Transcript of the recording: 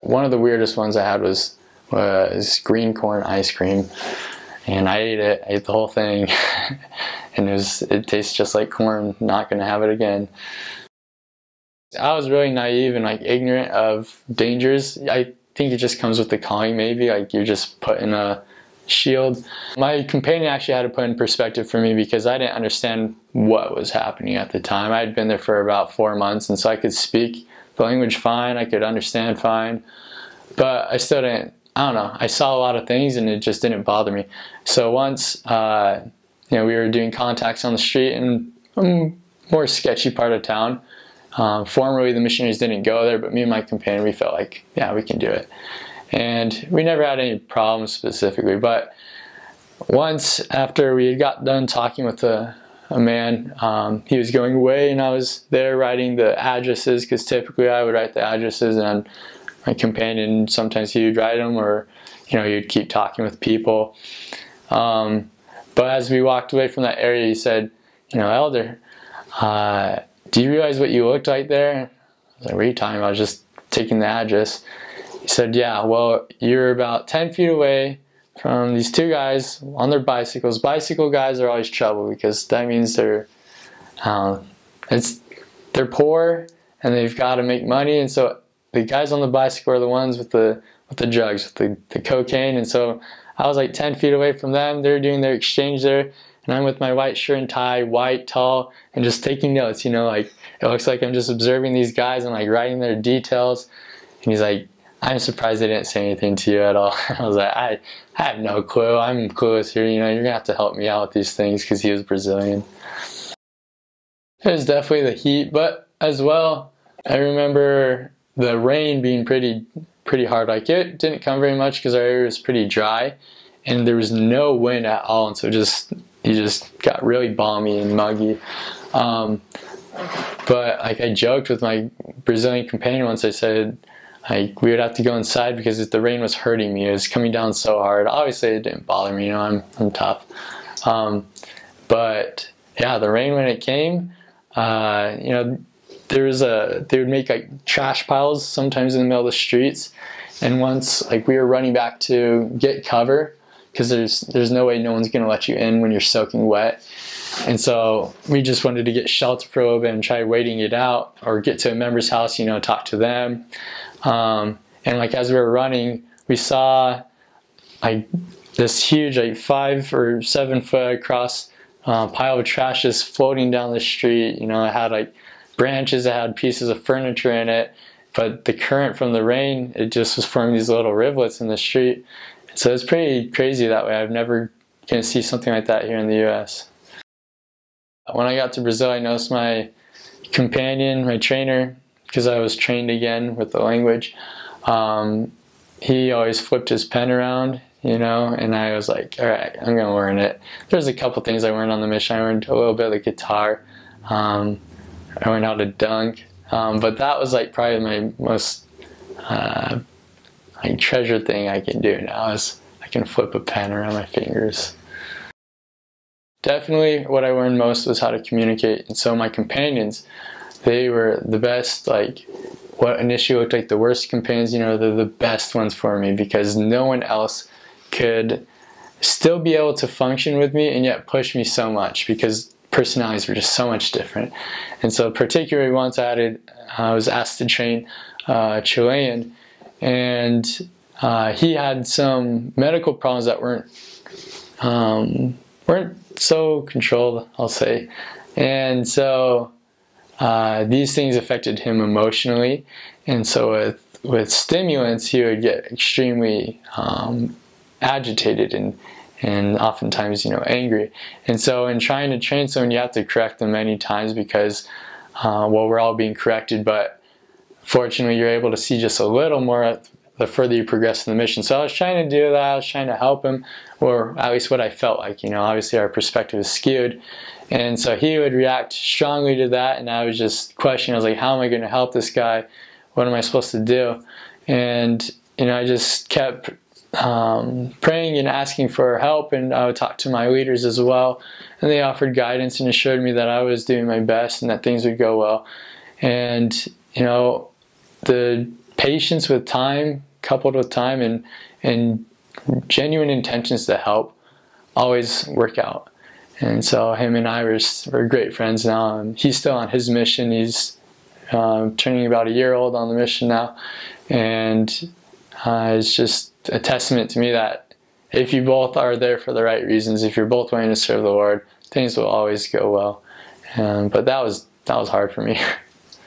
One of the weirdest ones I had was green corn ice cream, and I ate the whole thing, and it tastes just like corn. Not gonna have it again. I was really naive and like ignorant of dangers. I think it just comes with the calling, maybe, like you're just put in a shield. My companion actually had to put in perspective for me because I didn't understand what was happening at the time. I had been there for about 4 months, and so I could speak the language fine, I could understand fine, but I still didn't, I don't know, I saw a lot of things and it just didn't bother me. So once we were doing contacts on the street in a more sketchy part of town. Formerly the missionaries didn't go there, but me and my companion, we felt like, yeah, we can do it. And we never had any problems specifically, but once after we had got done talking with a man, he was going away and I was there writing the addresses, because typically I would write the addresses and my companion, sometimes he would write them, or he'd keep talking with people. But as we walked away from that area, he said, Elder, do you realize what you looked like there? I was like, what are you talking about? I was just taking the address. He said, yeah, well, you're about 10 feet away from these two guys on their bicycles. Bicycle guys are always trouble because that means they're poor and they've got to make money. And so the guys on the bicycle are the ones with the drugs, with the cocaine. And so I was like 10 feet away from them. They're doing their exchange there. And I'm with my white shirt and tie, white, tall, and just taking notes, like it looks like I'm just observing these guys and like writing their details. And he's like, I'm surprised they didn't say anything to you at all. I was like, I have no clue. I'm clueless here. You're gonna have to help me out with these things, because he was Brazilian. It was definitely the heat, but as well, I remember the rain being pretty hard. Like it didn't come very much because our area was pretty dry, and there was no wind at all, and so you just got really balmy and muggy. But like I joked with my Brazilian companion once. I said, like, we would have to go inside because the rain was hurting me. It was coming down so hard. Obviously it didn't bother me, I'm tough. But yeah, the rain, when it came, they would make like trash piles sometimes in the middle of the streets. And once, like, we were running back to get cover, because there's no way no one's gonna let you in when you're soaking wet. And so we just wanted to get shelter for a little bit and try waiting it out, or get to a member's house, talk to them. And like as we were running, we saw like this huge, like 5 or 7 foot across pile of trash just floating down the street. It had like branches, it had pieces of furniture in it, but the current from the rain, it just was forming these little rivulets in the street. So it's pretty crazy that way. I've never gonna see something like that here in the US. When I got to Brazil, I noticed my companion, my trainer, because I was trained again with the language, he always flipped his pen around, and I was like, all right, I'm gonna learn it. There's a couple things I learned on the mission. I learned a little bit of the guitar. I learned how to dunk, but that was like probably my most treasured thing I can do now, is I can flip a pen around my fingers. Definitely what I learned most was how to communicate. And so my companions, they were the best. Like, what initially looked like the worst companions, they're the best ones for me, because no one else could still be able to function with me and yet push me so much, because personalities were just so much different. And so particularly once I was asked to train a Chilean, and he had some medical problems that weren't so controlled, I'll say. And so these things affected him emotionally, and so with stimulants he would get extremely agitated and oftentimes angry. And so in trying to train someone, you have to correct them many times, because we're all being corrected, but fortunately you're able to see just a little more the further you progress in the mission. So I was trying to do that. I was trying to help him, or at least what I felt like. Obviously our perspective is skewed, and so he would react strongly to that, and I was just questioning. I was like, how am I going to help this guy? What am I supposed to do? And I just kept praying and asking for help, and I would talk to my leaders as well, and they offered guidance and assured me that I was doing my best and that things would go well. And the patience with time, coupled with time, and genuine intentions to help, always work out. And so him and I we're great friends now. And he's still on his mission. He's turning about a year old on the mission now, and it's just a testament to me that if you both are there for the right reasons, if you're both willing to serve the Lord, things will always go well. But that was hard for me.